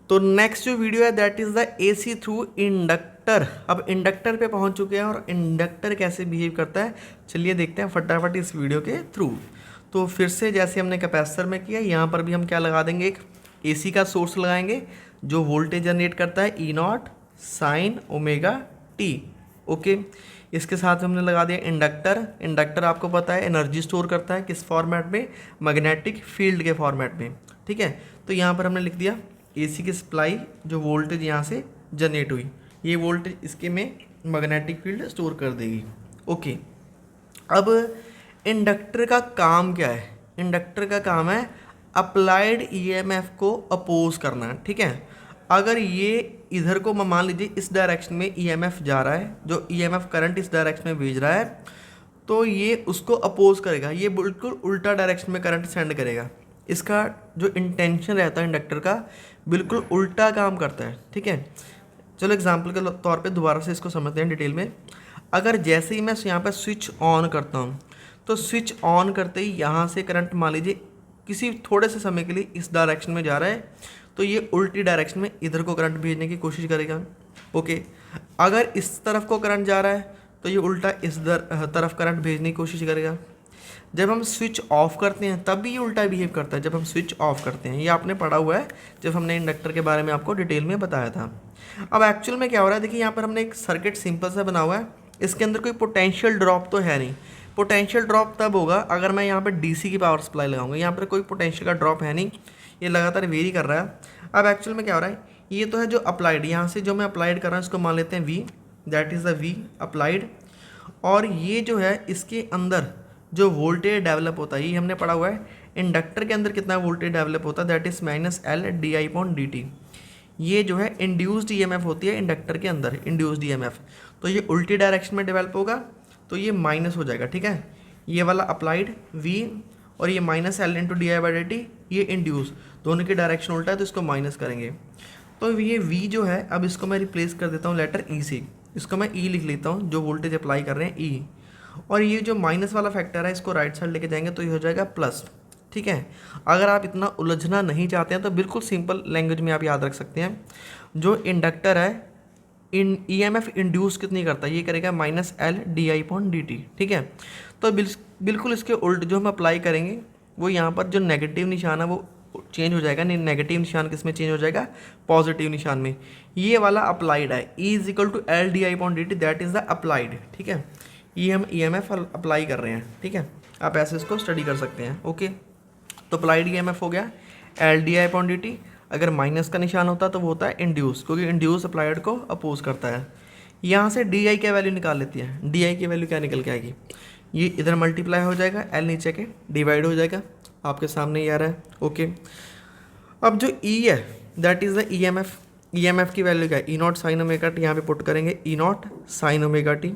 तो नेक्स्ट जो वीडियो है that is the AC through inductor. अब इंडक्टर पे पहुंच चुके हैं और इंडक्टर कैसे बिहेव करता है चलिए देखते हैं फटाफट इस वीडियो के थ्रू। तो फिर से जैसे हमने कैपेसिटर में किया यहाँ पर भी हम क्या लगा देंगे, एक एसी का सोर्स लगाएंगे जो वोल्टेज जनरेट करता है E naught sine omega t. Okay, इसके साथ हमने लगा दिया इंडक्टर। इंडक्टर आपको पता है एनर्जी स्टोर करता है किस फॉर्मेट में, मैग्नेटिक फील्ड के फॉर्मेट में। ठीक है, तो यहाँ पर हमने लिख दिया एसी की सप्लाई जो वोल्टेज यहाँ से जनरेट हुई, ये वोल्टेज इसके में मैग्नेटिक फील्ड स्टोर कर देगी। ओके, अब इंडक्टर का काम क्या है? इंडक्टर का काम है अप्लाइड ईएमएफ को अपोज करना। ठीक है, अगर ये इधर को मान लीजिए इस डायरेक्शन में ईएमएफ जा रहा है, जो ईएमएफ करंट इस डायरेक्शन में भेज रहा है, तो ये उसको अपोज करेगा, ये बिल्कुल उल्टा डायरेक्शन में करंट सेंड करेगा। इसका जो इंटेंशन रहता है इंडक्टर का बिल्कुल उल्टा काम करता है। ठीक है, चलो एग्जांपल के तौर पे दोबारा से इसको समझते हैं डिटेल में। अगर जैसे ही मैं यहाँ पे स्विच ऑन करता हूँ तो स्विच ऑन करते ही यहाँ से करंट मान लीजिए किसी थोड़े से समय के लिए इस डायरेक्शन में जा रहा है, तो ये उल्टी डायरेक्शन में इधर को करंट भेजने की कोशिश करेगा। ओके, अगर इस तरफ को करंट जा रहा है तो ये उल्टा इस तरफ करंट भेजने की कोशिश करेगा। जब हम स्विच ऑफ करते हैं तब भी ये उल्टा बिहेव करता है। जब हम स्विच ऑफ करते हैं, ये आपने पढ़ा हुआ है जब हमने इंडक्टर के बारे में आपको डिटेल में बताया था। अब एक्चुअल में क्या हो रहा है, देखिए यहाँ पर हमने एक सर्किट सिंपल सा बना हुआ है, इसके अंदर कोई पोटेंशियल ड्रॉप तो है नहीं। पोटेंशियल ड्रॉप तब होगा अगर मैं यहाँ पर डीसी की पावर सप्लाई लगाऊंगा, यहाँ पर कोई पोटेंशियल का ड्रॉप है नहीं, ये लगातार वेरी कर रहा है। अब एक्चुअल में क्या हो रहा है, ये तो है जो अप्लाइड, यहाँ से जो मैं अप्लाइड कर रहा हूँ इसको मान लेते हैं V, that is the V applied. और ये जो है इसके अंदर जो वोल्टेज डेवलप होता है, ये हमने पढ़ा हुआ है इंडक्टर के अंदर कितना वोल्टेज डेवलप होता है, that is minus L D I upon D T. ये जो है इंड्यूस्ड ईएमएफ होती है इंडक्टर के अंदर, इंड्यूस्ड ईएमएफ। तो ये उल्टी डायरेक्शन में डेवलप होगा तो ये माइनस हो जाएगा। ठीक है, ये वाला अप्लाइड वी और ये minus L into D I by D T, ये इंड्यूस, दोनों की डायरेक्शन उल्टा है तो इसको माइनस करेंगे। तो ये वी जो है, अब इसको मैं रिप्लेस कर देता हूँ लेटर ई से, इसको मैं ई लिख लेता हूँ, जो वोल्टेज अप्लाई कर रहे हैं ई। और ये जो माइनस वाला फैक्टर है इसको राइट साइड लेके जाएंगे तो ये हो जाएगा प्लस। ठीक है, अगर आप इतना उलझना नहीं चाहते हैं तो बिल्कुल सिंपल लैंग्वेज में आप याद रख सकते हैं, जो इंडक्टर है इन ईएमएफ इंड्यूस कितनी करता है, ये करेगा minus L D I upon D T. ठीक है, तो बिल्कुल इसके उल्ट जो हम अप्लाई करेंगे वो यहाँ पर जो नेगेटिव निशान है वो चेंज हो जाएगा। नहीं, नेगेटिव निशान किस में चेंज हो जाएगा, पॉजिटिव निशान में। ये वाला अप्लाइड है, E is equal to L D I upon D T, that is the applied. ठीक है, ये हम ईएमएफ अप्लाई कर रहे हैं। ठीक है, आप ऐसे इसको स्टडी कर सकते हैं। ओके, तो अप्लाइड ईएमएफ हो गया L D I upon D T. अगर माइनस का निशान होता तो वो होता है इंड्यूस, क्योंकि इंड्यूस अप्लाइड को अपोज करता है। यहाँ से डी आई की वैल्यू निकाल लेती है, डी आई की वैल्यू क्या निकल के आएगी, ये इधर मल्टीप्लाई हो जाएगा, एल नीचे के डिवाइड हो जाएगा, आपके सामने ही आ रहा है। ओके, अब जो ई है that is the E M F, E M F की वैल्यू क्या है, E naught sine omega T, यहाँ पे पुट करेंगे E naught sine omega T,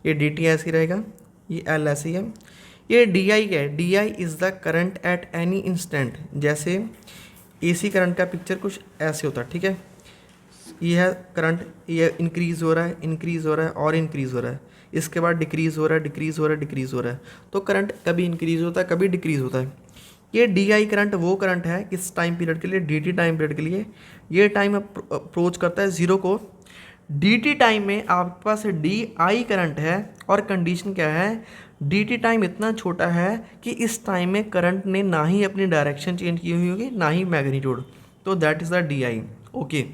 ये डी टी ऐसे ही रहेगा, ये एल ऐसे ही है। ये डी आई क्या है, D I is the current at any instant. जैसे ए सी करंट का पिक्चर कुछ ऐसे होता है। ठीक है, ये है करंट, ये इंक्रीज़ हो रहा है, इंक्रीज़ हो रहा है और इंक्रीज़ हो रहा है, इसके बाद डिक्रीज़ हो रहा है, डिक्रीज़ हो रहा है, डिक्रीज़ हो रहा है। तो करंट कभी इंक्रीज़ होता है कभी डिक्रीज़ होता है। ये डी आई करंट वो करंट है किस टाइम पीरियड के लिए, डी टी टाइम पीरियड के लिए। ये टाइम अप्रोच करता है ज़ीरो को। डी टी टाइम में आपके पास डी आई करंट है और कंडीशन क्या है, डी टी टाइम इतना छोटा है कि इस टाइम में करंट ने ना ही अपनी डायरेक्शन चेंज की हुई होगी ना ही मैग्नीट्यूड, तो that is the D I. Okay,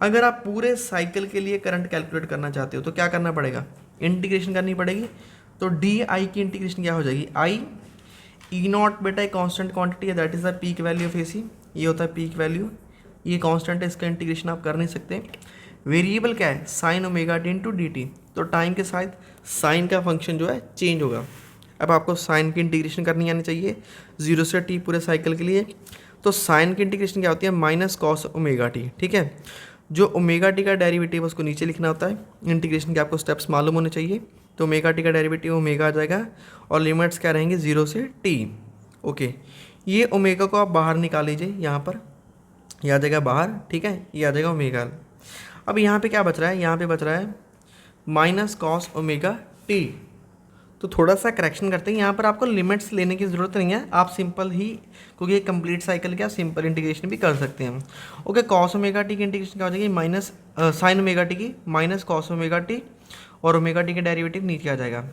अगर आप पूरे साइकिल के लिए करंट कैलकुलेट करना चाहते हो तो क्या करना पड़ेगा, इंटीग्रेशन करनी पड़ेगी। तो डी आई की इंटीग्रेशन क्या हो जाएगी, आई ई नॉट बेटा एक कांस्टेंट क्वांटिटी है, that is the peak value of AC, ये होता है पीक वैल्यू, ये कांस्टेंट है, इसका इंटीग्रेशन आप कर नहीं सकते। वेरिएबल क्या है, sign omega T into D T, तो टाइम के साथ साइन का फंक्शन जो है चेंज होगा। अब आपको साइन की इंटीग्रेशन करनी आनी चाहिए जीरो से टी पूरे साइकिल के लिए। तो साइन की इंटीग्रेशन क्या होती है, माइनस कॉस ओमेगा टी। ठीक है, जो ओमेगा टी का डेरिवेटिव उसको नीचे लिखना होता है, इंटीग्रेशन के आपको स्टेप्स मालूम होने चाहिए। तो ओमेगा टी का डेरिवेटिव ओमेगा आ जाएगा और लिमिट्स क्या रहेंगे, जीरो से टी। ओके, ये ओमेगा को आप बाहर निकाल लीजिए, यहाँ पर ये आ जाएगा बाहर। ठीक है, ये आ जाएगा ओमेगा। अब यहाँ पे क्या बच रहा है, यहाँ पे बच रहा है माइनस कॉस ओमेगा टी। तो थोड़ा सा करेक्शन करते हैं, यहाँ पर आपको लिमिट्स लेने की ज़रूरत नहीं है, आप सिंपल ही, क्योंकि ये कंप्लीट साइकिल के आप सिंपल इंटीग्रेशन भी कर सकते हैं। ओके, कॉस ओमेगा टी की इंटीग्रेशन क्या हो जाएगी, माइनस साइन ओमेगा टी की माइनस कॉस ओमेगा टी, और ओमेगा टी का डेरिवेटिव नीचे आ जाएगा।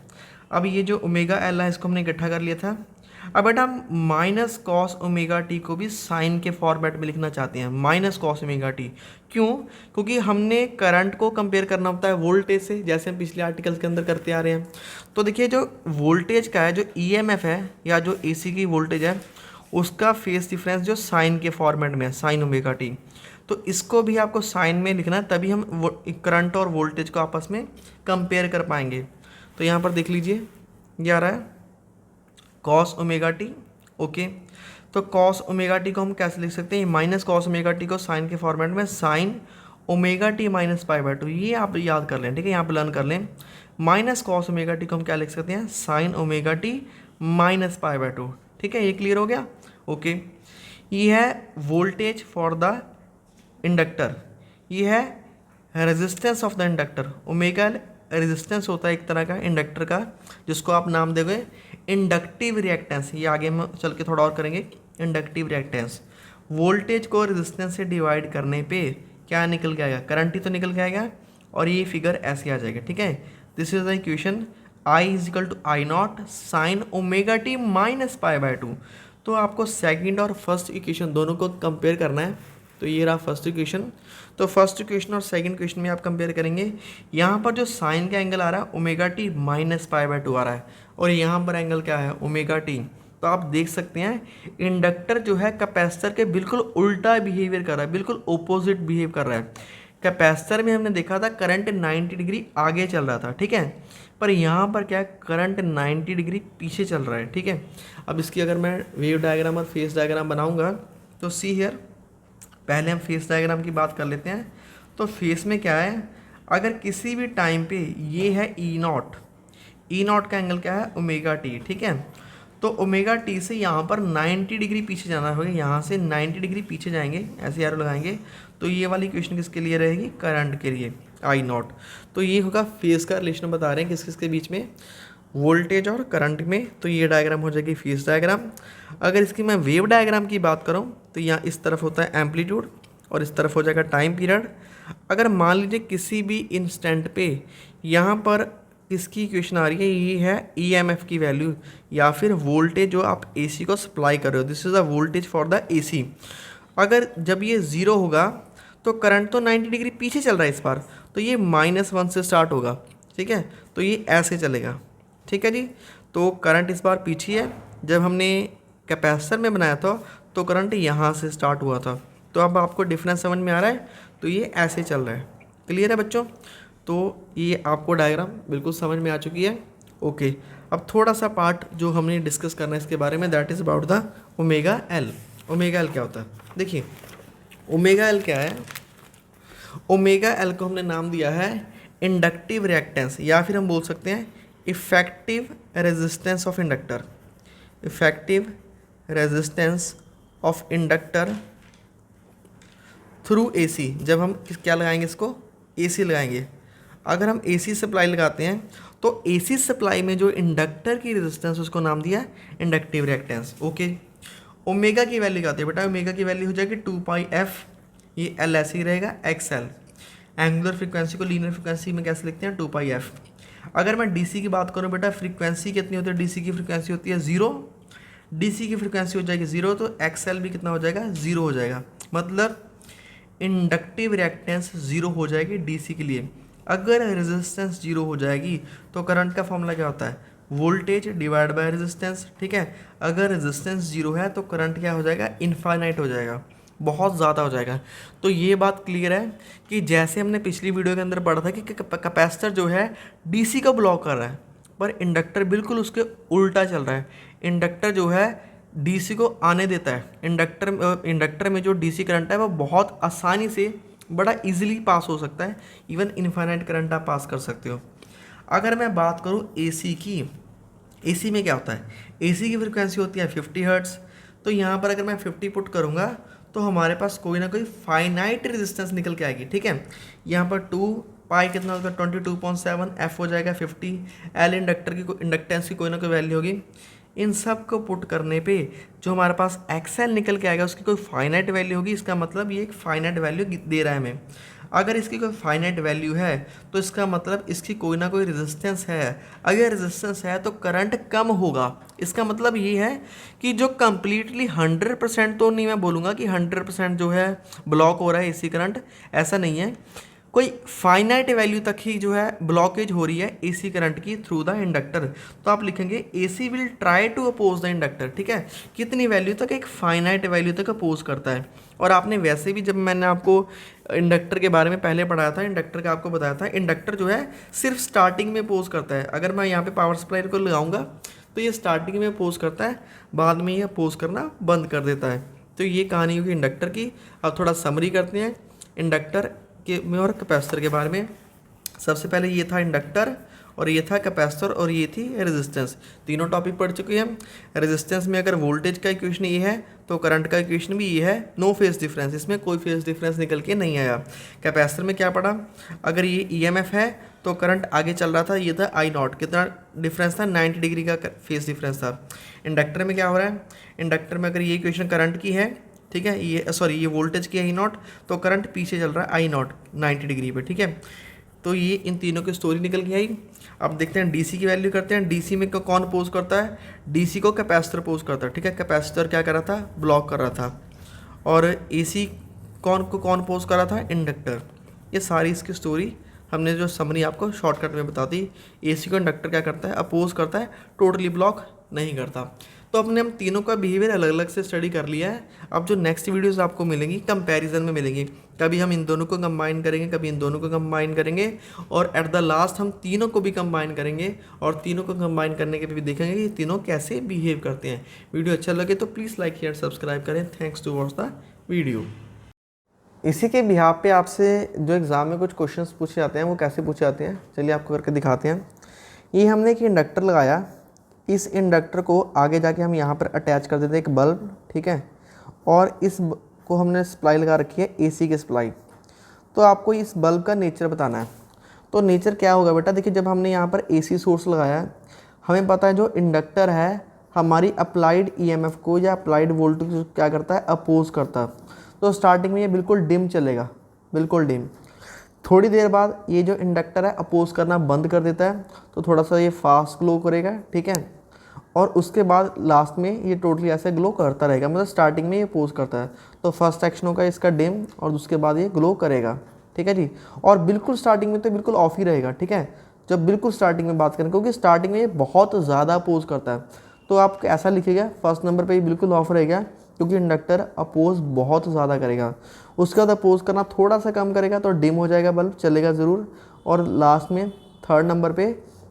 अब ये जो ओमेगा एल है इसको हमने इकट्ठा कर लिया था। अब बेटा हम माइनस कॉस ओमेगा टी को भी साइन के फॉर्मेट में लिखना चाहते हैं, माइनस कॉस ओमेगा टी। क्यों? क्योंकि हमने करंट को कंपेयर करना होता है वोल्टेज से, जैसे हम पिछले आर्टिकल्स के अंदर करते आ रहे हैं। तो देखिए जो वोल्टेज का है, जो ईएमएफ है या जो एसी की वोल्टेज है, उसका फेस डिफरेंस जो साइन के फॉर्मेट में है, साइन ओमेगा टी, तो इसको भी आपको साइन में लिखना है, तभी हम करंट और वोल्टेज को आपस में कंपेयर कर पाएंगे। तो यहाँ पर देख लीजिए ये आ रहा है कॉस ओमेगा टी। ओके, तो कॉस ओमेगा टी को हम कैसे लिख सकते हैं, माइनस कॉस ओमेगा टी को साइन के फॉर्मेट में sign omega T minus pi by 2, ये आप याद कर लें, ठीक है, यहाँ पर लर्न कर लें। माइनस कॉस ओमेगा टी को हम क्या लिख सकते हैं, sign omega T minus pi by 2, ठीक है, ये क्लियर हो गया। ओके, ये है वोल्टेज फॉर द इंडक्टर, ये है resistance of the inductor. Omega resistance होता है एक तरह का इंडक्टर का, जिसको आप नाम दोगे इंडक्टिव रिएक्टेंस, ये आगे हम चल के थोड़ा और करेंगे। इंडक्टिव रिएक्टेंस, वोल्टेज को रेजिस्टेंस से डिवाइड करने पे क्या निकल के आएगा, करंट ही तो निकल के आएगा, और ये फिगर ऐसे आ जाएगा, ठीक है। This is the equation I is equal to I naught sine omega T minus pi by 2। तो आपको सेकंड और फर्स्ट इक्वेशन दोनों को कंपेयर करना है। तो ये रहा फर्स्ट इक्वेशन। तो फर्स्ट इक्वेशन और सेकंड इक्वेशन में आप कंपेयर करेंगे, यहाँ पर जो साइन का एंगल आ रहा है omega T minus pi by 2 आ रहा है, और यहाँ पर एंगल क्या है, ओमेगा टी। तो आप देख सकते हैं इंडक्टर जो है कैपेसिटर के बिल्कुल उल्टा बिहेवियर कर रहा है, बिल्कुल ओपोजिट बिहेव कर रहा है। कैपेसिटर में हमने देखा था करंट 90 डिग्री आगे चल रहा था, ठीक है, पर यहाँ पर क्या है, करंट 90 डिग्री पीछे चल रहा है, ठीक है। अब इसकी अगर मैं वेव डायग्राम और फेस डायग्राम बनाऊंगा तो सी हियर, पहले हम फेस डायग्राम की बात कर लेते हैं। तो फेस में क्या है, अगर किसी भी टाइम पे ये है ई नॉट, ई नॉट का एंगल क्या है, ओमेगा टी, ठीक है। तो ओमेगा टी से यहाँ पर 90 डिग्री पीछे जाना होगा, यहाँ से 90 डिग्री पीछे जाएंगे, ऐसे एरो लगाएंगे, तो ये वाली इक्वेशन किसके लिए रहेगी, करंट के लिए, आई नॉट। तो ये होगा फेस का रिलेशन बता रहे हैं किस किसके बीच में, वोल्टेज और करंट में। तो ये डायग्राम हो जाएगी फेस डायग्राम। अगर इसकी मैं वेव डायग्राम की बात करूँ तो यहाँ इस तरफ होता है एम्पलीट्यूड और इस तरफ हो जाएगा टाइम पीरियड। अगर मान लीजिए किसी भी इंस्टेंट पे यहाँ पर इसकी इक्वेशन आ रही है, ये है ईएमएफ की वैल्यू या फिर वोल्टेज जो आप एसी को सप्लाई कर रहे हो, this is the voltage for the AC. अगर जब ये ज़ीरो होगा तो करंट तो 90 डिग्री पीछे चल रहा है इस बार, तो ये -1 से स्टार्ट होगा, ठीक है, तो ये ऐसे चलेगा, ठीक है जी। तो करंट इस बार पीछे है, जब हमने कैपेसिटर में बनाया था तो करंट यहाँ से स्टार्ट हुआ था। तो अब आपको डिफरेंस समझ में आ रहा है, तो ये ऐसे चल रहा है, क्लियर है बच्चों। तो ये आपको डायग्राम बिल्कुल समझ में आ चुकी है। ओके, अब थोड़ा सा पार्ट जो हमने डिस्कस करना है इसके बारे में, that is about the omega L. Omega L क्या होता है, देखिए ओमेगा एल क्या है, ओमेगा एल को हमने नाम दिया है इंडक्टिव रिएक्टेंस, या फिर हम बोल सकते हैं effective resistance of inductor, effective resistance of inductor through AC. जब हम क्या लगाएंगे, इसको एसी लगाएंगे। अगर हम एसी सप्लाई लगाते हैं तो एसी सप्लाई में जो इंडक्टर की रेजिस्टेंस उसको नाम दिया इंडक्टिव रिएक्टेंस। ओके, ओमेगा की वैल्यू क्या होती है बेटा, ओमेगा की वैल्यू हो जाएगी 2πf, ये एल ऐसे ही रहेगा XL। एंगुलर फ्रीक्वेंसी को लीनियर फ्रीक्वेंसी में कैसे लिखते हैं, 2πf। अगर मैं डीसी की बात करूं बेटा, फ्रीक्वेंसी कितनी होती है, डीसी की फ्रीक्वेंसी होती है 0, डीसी की फ्रीक्वेंसी हो जाएगी 0, तो XL भी कितना हो जाएगा, 0 हो जाएगा। मतलब इंडक्टिव रिएक्टेंस 0 हो जाएगी डीसी के लिए। अगर रेजिस्टेंस 0 हो जाएगी तो करंट का फॉर्मूला क्या होता है, वोल्टेज डिवाइड बाय रेजिस्टेंस, ठीक है। अगर रेजिस्टेंस 0 है तो करंट क्या हो जाएगा, इनफाइनाइट हो जाएगा, बहुत ज़्यादा हो जाएगा। तो ये बात क्लियर है कि जैसे हमने पिछली वीडियो के अंदर पढ़ा था कि कैपेसिटर जो है डीसी को ब्लॉक कर रहा है, पर इंडक्टर बिल्कुल उसके उल्टा चल रहा है। इंडक्टर जो है डीसी को आने देता है, इंडक्टर में जो डीसी करंट है वो बहुत आसानी से, बड़ा इजीली पास हो सकता है, इवन इनफाइनाइट करंट आप पास कर सकते हो। अगर मैं बात करूँ एसी की, एसी में क्या होता है, एसी की फ्रिक्वेंसी होती है 50 हर्ट्ज़। तो यहाँ पर अगर मैं 50 पुट करूँगा तो हमारे पास कोई ना कोई फाइनाइट रेजिस्टेंस निकल के आएगी, ठीक है। यहाँ पर 2 पाई कितना होगा 22.7, एफ हो जाएगा 50, एल इंडक्टर की इंडक्टेंस की कोई ना कोई वैल्यू होगी। इन सब को पुट करने पे जो हमारे पास एक्सएल निकल के आएगा उसकी कोई फाइनाइट वैल्यू होगी। इसका मतलब ये एक फाइनाइट वैल्यू दे रहा है हमें। अगर इसकी कोई फाइनाइट वैल्यू है तो इसका मतलब इसकी कोई ना कोई रेजिस्टेंस है। अगर रेजिस्टेंस है तो करंट कम होगा। इसका मतलब ये है कि जो कंप्लीटली 100% तो नहीं मैं बोलूँगा कि 100% जो है ब्लॉक हो रहा है एसी करंट, ऐसा नहीं है। कोई फाइनाइट वैल्यू तक ही जो है ब्लॉकेज हो रही है एसी करंट की थ्रू द इंडक्टर। तो आप लिखेंगे AC will try to oppose the inductor. ठीक है, कितनी वैल्यू तक? एक फाइनाइट वैल्यू तक अपोज करता है। और आपने वैसे भी, जब मैंने आपको इंडक्टर के बारे में पहले पढ़ाया था, इंडक्टर का आपको बताया था, इंडक्टर जो है सिर्फ स्टार्टिंग में अपोज करता है। अगर मैं यहाँ पे पावर सप्लाई को लगाऊंगा तो ये स्टार्टिंग में अपोज करता है, बाद में ये अपोज करना बंद कर देता है। तो ये कहानी होगी इंडक्टर की। अब थोड़ा समरी करते हैं इंडक्टर के में और कैपेसिटर के बारे में। सबसे पहले ये था इंडक्टर, और ये था कैपेसिटर, और ये थी रेजिस्टेंस। तीनों टॉपिक पढ़ चुके हैं। रेजिस्टेंस में अगर वोल्टेज का इक्वेशन ये है तो करंट का इक्वेशन भी ये है, नो फेज डिफरेंस, इसमें कोई फेज डिफरेंस निकल के नहीं आया। कैपेसिटर में क्या पढ़ा? अगर ये ईएमएफ है तो करंट आगे चल रहा था, ये था आई नॉट, कितना डिफरेंस था? 90 डिग्री का फेज डिफरेंस था। इंडक्टर में क्या हो रहा है? इंडक्टर में अगर ये इक्वेशन करंट की है, ठीक है, ये वोल्टेज की है आई नॉट, तो करंट पीछे चल रहा है आई नॉट 90 डिग्री पे। ठीक है, तो ये इन तीनों की स्टोरी निकल के आई। अब देखते हैं डीसी की वैल्यू करते हैं। डीसी में कौन अपोज करता है? डीसी को कैपेसिटर अपोज करता है। ठीक है, कैपेसिटर क्या कर रहा था? ब्लॉक कर रहा था। और एसी कौन अपोज कर रहा था? इंडक्टर। ये सारी इसकी स्टोरी हमने जो समरी आपको शॉर्टकट में बता दी। एसी को इंडक्टर क्या करता है? अपोज करता है, टोटली ब्लॉक नहीं करता। तो अपने हम तीनों का बिहेवियर अलग अलग से स्टडी कर लिया है। अब जो नेक्स्ट वीडियोस आपको मिलेंगी कंपैरिजन में मिलेंगी। कभी हम इन दोनों को कंबाइन करेंगे, कभी इन दोनों को कंबाइन करेंगे, और एट द लास्ट हम तीनों को भी कंबाइन करेंगे। और तीनों को कंबाइन करने के भी देखेंगे कि तीनों कैसे बिहेव करते हैं। वीडियो अच्छा लगे तो प्लीज़ लाइक शेयर सब्सक्राइब करें। Thanks to watch the video. इसी के बिहाफ पे आपसे जो एग्ज़ाम में कुछ क्वेश्चंस पूछे जाते हैं वो कैसे पूछे जाते हैं, चलिए आपको करके दिखाते हैं। ये हमने एक इंडक्टर लगाया, इस इंडक्टर को आगे जाके हम यहाँ पर अटैच कर देते हैं एक बल्ब। ठीक है, और इस को हमने सप्लाई लगा रखी है एसी की सप्लाई। तो आपको इस बल्ब का नेचर बताना है। तो नेचर क्या होगा बेटा? देखिए, जब हमने यहाँ पर एसी सोर्स लगाया, हमें पता है जो इंडक्टर है हमारी अप्लाइड ईएमएफ को या अप्लाइड वोल्टेज को क्या करता है? अपोज करता है। तो स्टार्टिंग में ये बिल्कुल डिम चलेगा, बिल्कुल डिम। थोड़ी देर बाद ये जो इंडक्टर है अपोज करना बंद कर देता है, तो थोड़ा सा ये फास्ट ग्लो करेगा। ठीक है, और उसके बाद लास्ट में ये टोटली ऐसे ग्लो करता रहेगा। मतलब स्टार्टिंग में ये अपोज करता है, तो फर्स्ट एक्शन होगा इसका डिम, और उसके बाद ये ग्लो करेगा। ठीक है जी, और बिल्कुल स्टार्टिंग में तो बिल्कुल ऑफ ही रहेगा। ठीक है, जब बिल्कुल स्टार्टिंग में बात करें, क्योंकि स्टार्टिंग में ये बहुत ज़्यादा अपोज करता है, तो आप ऐसा लिखिएगा फर्स्ट नंबर पर ये बिल्कुल ऑफ रहेगा, क्योंकि इंडक्टर अपोज बहुत ज़्यादा करेगा। उसके बाद अपोज करना थोड़ा सा कम करेगा तो डिम हो जाएगा, बल्ब चलेगा ज़रूर। और लास्ट में थर्ड नंबर पे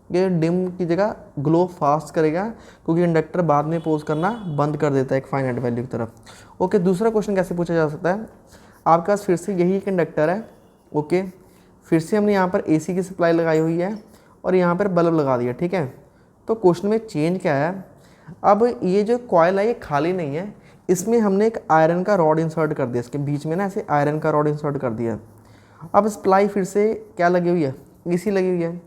ये डिम की जगह ग्लो फास्ट करेगा, क्योंकि इंडक्टर बाद में अपोज करना बंद कर देता है एक फाइनाइट वैल्यू की तरफ। ओके, दूसरा क्वेश्चन कैसे पूछा जा सकता है? आपके पास फिर से यही एक इंडक्टर है। ओके, फिर से हमने यहाँ पर एसी की सप्लाई लगाई हुई है और यहाँ पर बल्ब लगा दिया। ठीक है, तो क्वेश्चन में चेंज क्या है? अब ये जो कॉयल है ये खाली नहीं है, इसमें हमने एक आयरन का रॉड इंसर्ट कर दिया, इसके बीच में ना ऐसे आयरन का रॉड इंसर्ट कर दिया। अब सप्लाई फिर से क्या लगी हुई है? एसी लगी हुई है।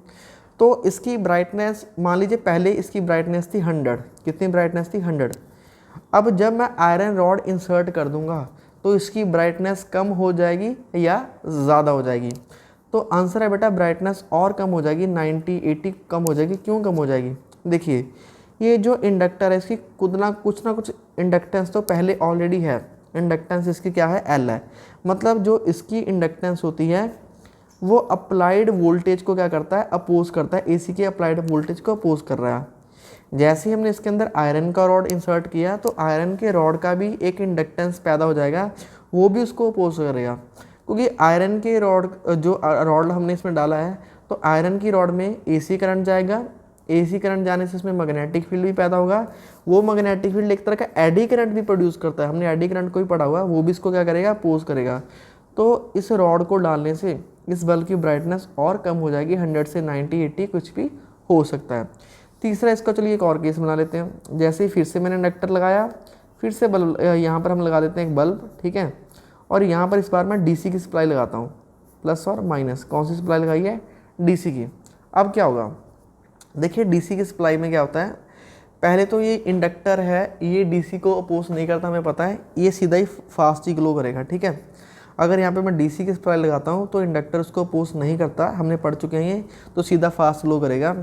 तो इसकी ब्राइटनेस मान लीजिए पहले इसकी ब्राइटनेस थी 100। कितनी ब्राइटनेस थी? 100। अब जब मैं आयरन रॉड इंसर्ट कर दूंगा तो इसकी ब्राइटनेस कम हो जाएगी या ज़्यादा हो जाएगी? तो आंसर है बेटा ब्राइटनेस और कम हो जाएगी, 90-80 कम हो जाएगी। क्यों कम हो जाएगी? देखिए, ये जो इंडक्टर है इसकी कुछ ना कुछ इंडक्टेंस तो पहले ऑलरेडी है। इंडक्टेंस इसकी क्या है? एल है। मतलब जो इसकी इंडक्टेंस होती है वो अप्लाइड वोल्टेज को क्या करता है? अपोज करता है। एसी के अप्लाइड वोल्टेज को अपोज कर रहा है। जैसे ही हमने इसके अंदर आयरन का रॉड इंसर्ट किया तो आयरन के रॉड का भी एक इंडक्टेंस पैदा हो जाएगा, वो भी उसको अपोज करेगा। क्योंकि आयरन के रॉड, जो रॉड हमने इसमें डाला है, तो आयरन की रॉड में एसी करंट जाएगा। एसी करंट जाने से इसमें मैग्नेटिक फील्ड भी पैदा होगा। वो मैग्नेटिक फील्ड एक तरह का एडी करंट भी प्रोड्यूस करता है। हमने एडी करंट को ही पढ़ा हुआ, वो भी इसको क्या करेगा? अपोज करेगा। तो इस रॉड को डालने से इस बल्ब की ब्राइटनेस और कम हो जाएगी, 100 से 90-80 कुछ भी हो सकता है। तीसरा इसका चलिए एक और केस बना लेते हैं। जैसे ही फिर से मैंने इंडक्टर लगाया, फिर से बल्ब यहाँ पर हम लगा देते हैं एक बल्ब। ठीक है, और यहाँ पर इस बार मैं डीसी की सप्लाई लगाता हूँ। प्लस और माइनस, कौन सी सप्लाई लगाई है, डीसी की। अब क्या होगा, देखिए डीसी की सप्लाई में क्या होता है, पहले तो ये इंडक्टर है, ये डीसी को अपोज नहीं करता, हमें पता है, ये सीधा ही फास्ट ही ग्लो करेगा, ठीक है। अगर यहाँ पे मैं डीसी की सप्लाई लगाता हूँ तो इंडक्टर उसको अपोज नहीं करता, हमने पढ़ चुके हैं ये, तो सीधा फास्ट ग्लो करेगा।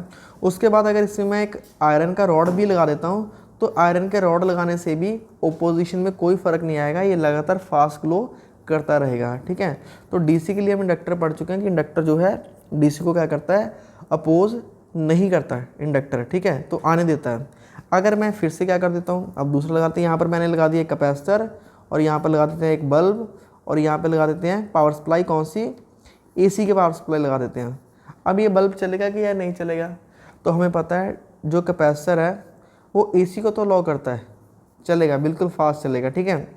उसके बाद अगर इसमें मैं एक आयरन का रॉड भी लगा देता हूँ तो आयरन के रॉड लगाने से भी ओपोजिशन में कोई फ़र्क नहीं आएगा, ये लगातार फास्ट ग्लो करता रहेगा, ठीक है। तो डीसी के लिए हम इंडक्टर पढ़ चुके हैं कि इंडक्टर जो है डीसी को क्या करता है, अपोज नहीं करता है इंडक्टर, ठीक है, तो आने देता है। अगर मैं फिर से क्या कर देता हूँ, अब दूसरा लगाते हैं, यहाँ पर मैंने लगा दिया एक कैपेसिटर और यहाँ पर लगा देते हैं एक बल्ब और यहाँ पे लगा देते हैं पावर सप्लाई, कौन सी, एसी के पावर सप्लाई लगा देते हैं। अब ये बल्ब चलेगा कि या नहीं चलेगा, तो हमें पता है जो कैपेसिटर है वो एसी को तो लॉ करता है, चलेगा, बिल्कुल फास्ट चलेगा, ठीक है।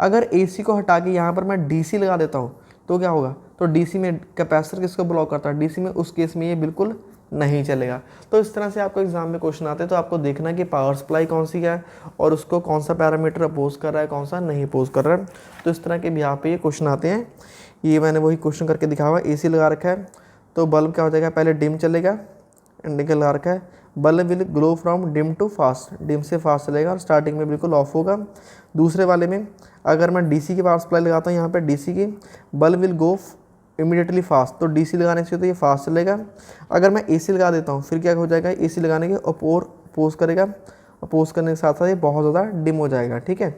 अगर एसी को हटा के यहाँ पर मैं डीसी लगा देता हूँ तो क्या होगा, तो डीसी में कैपेसिटर किसको ब्लॉक करता है, डीसी में, उस केस में ये बिल्कुल नहीं चलेगा। तो इस तरह से आपको एग्जाम में क्वेश्चन आते हैं, तो आपको देखना है कि पावर सप्लाई कौन सी है और उसको कौन सा पैरामीटर अपोज कर रहा है, कौन सा नहीं अपोज कर रहा है। तो इस तरह के भी यहाँ पे ये क्वेश्चन आते हैं। ये मैंने वही क्वेश्चन करके दिखा हुआ है, एसी लगा रखा है तो बल्ब क्या हो जाएगा, पहले डिम चलेगा, इंडिकेटर लगा रखा है, bulb will glow from dim to fast, dim से फास्ट चलेगा और स्टार्टिंग में बिल्कुल ऑफ होगा। दूसरे वाले में अगर मैं डीसी की पावर सप्लाई लगाता हूँ यहाँ पे डीसी की, bulb will go immediately fast, तो डीसी लगाने से तो ये फास्ट चलेगा। अगर मैं एसी लगा देता हूँ फिर क्या हो जाएगा, एसी लगाने के अपोज करेगा, अपोज करने के साथ साथ ये बहुत ज़्यादा डिम हो जाएगा, ठीक है।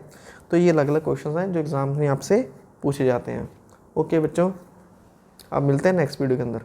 तो ये अलग अलग क्वेश्चन हैं जो एग्जाम में आपसे पूछे जाते हैं। ओके बच्चों, अब मिलते हैं नेक्स्ट वीडियो के अंदर।